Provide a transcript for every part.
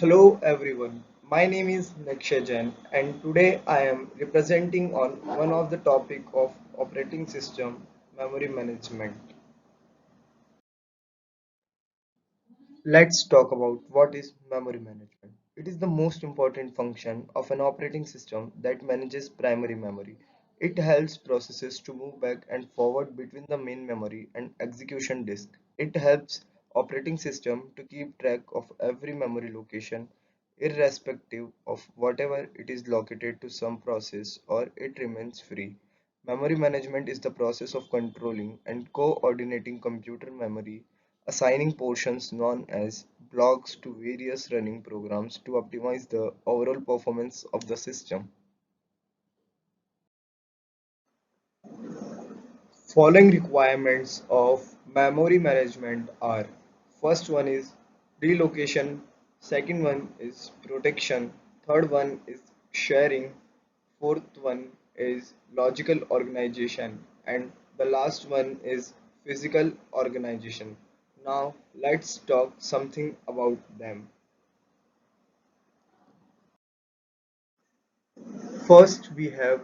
Hello everyone, my name is Naksha Jain and today I am representing on one of the topic of operating system memory management. Let's talk about what is memory management. It is the most important function of an operating system that manages primary memory. It helps processes to move back and forward between the main memory and execution disk. It helps operating system to keep track of every memory location irrespective of whatever it is located to some process or it remains free. Memory management is the process of controlling and coordinating computer memory, assigning portions known as blocks to various running programs to optimize the overall performance of the system. Following requirements of memory management are: first one is relocation, second one is protection, third one is sharing, fourth one is logical organization, and the last one is physical organization. Now let's talk something about them. First, we have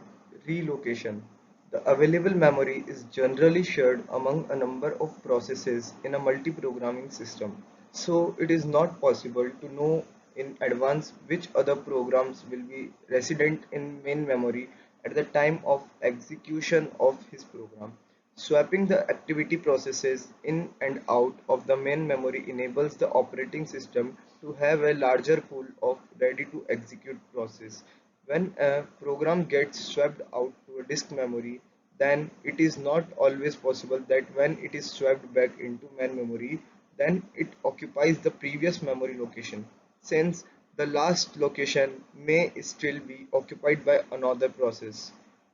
relocation. The available memory is generally shared among a number of processes in a multi-programming system. So it is not possible to know in advance which other programs will be resident in main memory at the time of execution of his program. Swapping the activity processes in and out of the main memory enables the operating system to have a larger pool of ready to execute process. When a program gets swapped out to a disk memory, then it is not always possible that when it is swapped back into main memory, then it occupies the previous memory location, since the last location may still be occupied by another process.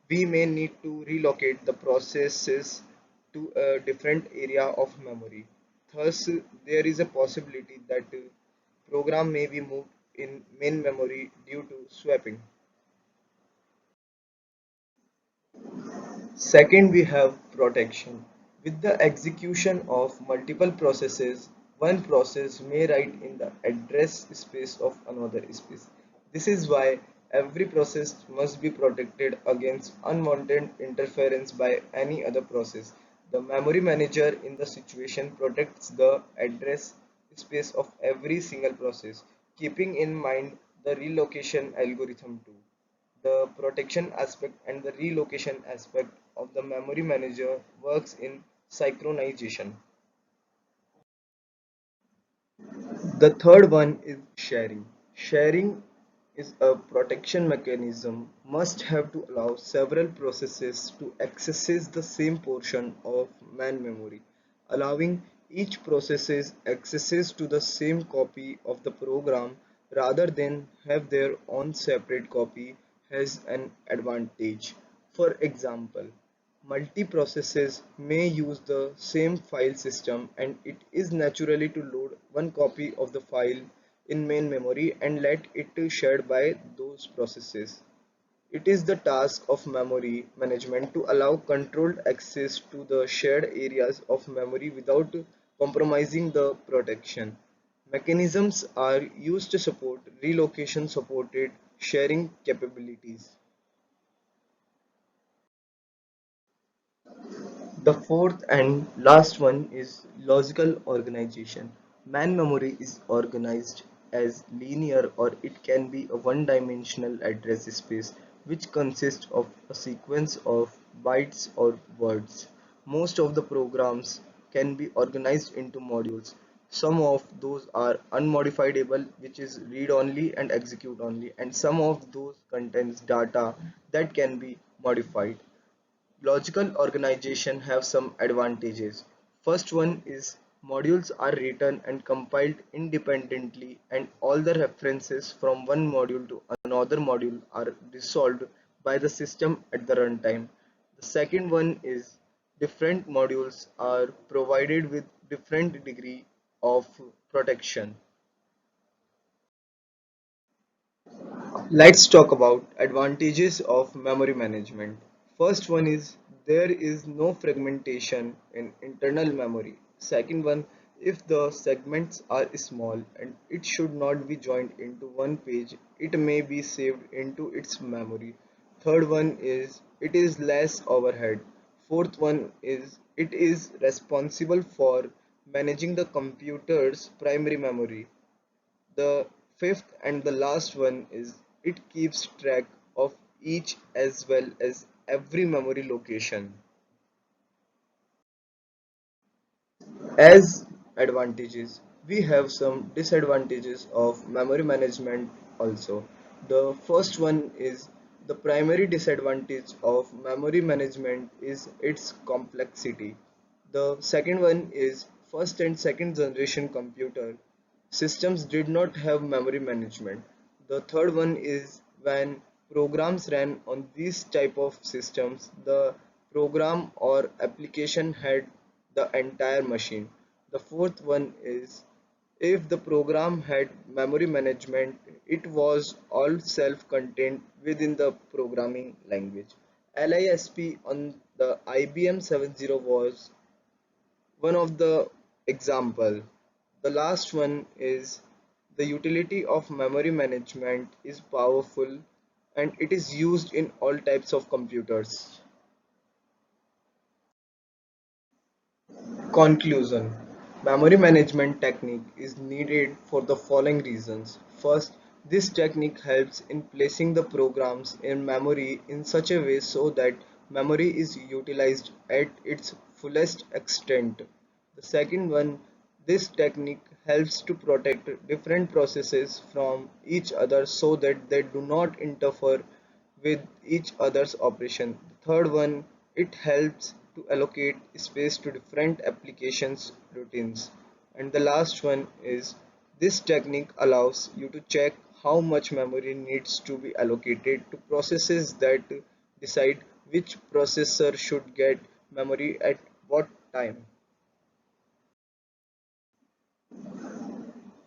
We may need to relocate the processes to a different area of memory. Thus, there is a possibility that program may be moved in main memory due to swapping. Second, we have protection. With the execution of multiple processes, one process may write in the address space of another space. This is why every process must be protected against unwanted interference by any other process. The memory manager in the situation protects the address space of every single process, keeping in mind the relocation algorithm too. The protection aspect and the relocation aspect of the memory manager works in synchronization. The third one is sharing. Sharing is a protection mechanism must have to allow several processes to access the same portion of main memory, allowing each processes accesses to the same copy of the program rather than have their own separate copy has an advantage. For example, multi-processes may use the same file system and it is naturally to load one copy of the file in main memory and let it to shared by those processes. It is the task of memory management to allow controlled access to the shared areas of memory without compromising the protection. Mechanisms are used to support relocation supported sharing capabilities. The fourth and last one is logical organization. Man memory is organized as linear or it can be a one-dimensional address space which consists of a sequence of bytes or words. Most of the programs can be organized into modules. Some of those are unmodifiable, which is read only and execute only, and some of those contains data that can be modified. Logical organization have some advantages. First one is modules are written and compiled independently and all the references from one module to another module are resolved by the system at the runtime. The second one is different modules are provided with different degree of protection. Let's talk about advantages of memory management. First one is there is no fragmentation in internal memory. Second one If the segments are small and it should not be joined into one page, it may be saved into its memory. Third one is it is less overhead. Fourth one is it is responsible for managing the computer's primary memory. The fifth and the last one is it keeps track of each as well as every memory location. As advantages, we have some disadvantages of memory management also. The first one is the primary disadvantage of memory management is its complexity. The second one is first and second generation computer systems did not have memory management. The third one is when programs ran on these type of systems, the program or application had the entire machine. The fourth one is if the program had memory management, it was all self-contained within the programming language. LISP on the IBM 70 was one of the example. The last one is the utility of memory management is powerful and it is used in all types of computers. Conclusion. Memory management technique is needed for the following reasons. First, this technique helps in placing the programs in memory in such a way so that memory is utilized at its fullest extent. The second one, this technique helps to protect different processes from each other so that they do not interfere with each other's operation. The third one, it helps to allocate space to different applications routines. And the last one is this technique allows you to check how much memory needs to be allocated to processes that decide which processor should get memory at what time.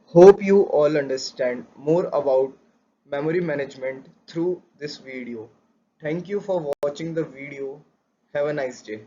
Hope you all understand more about memory management through this video. Thank you for watching the video. Have a nice day.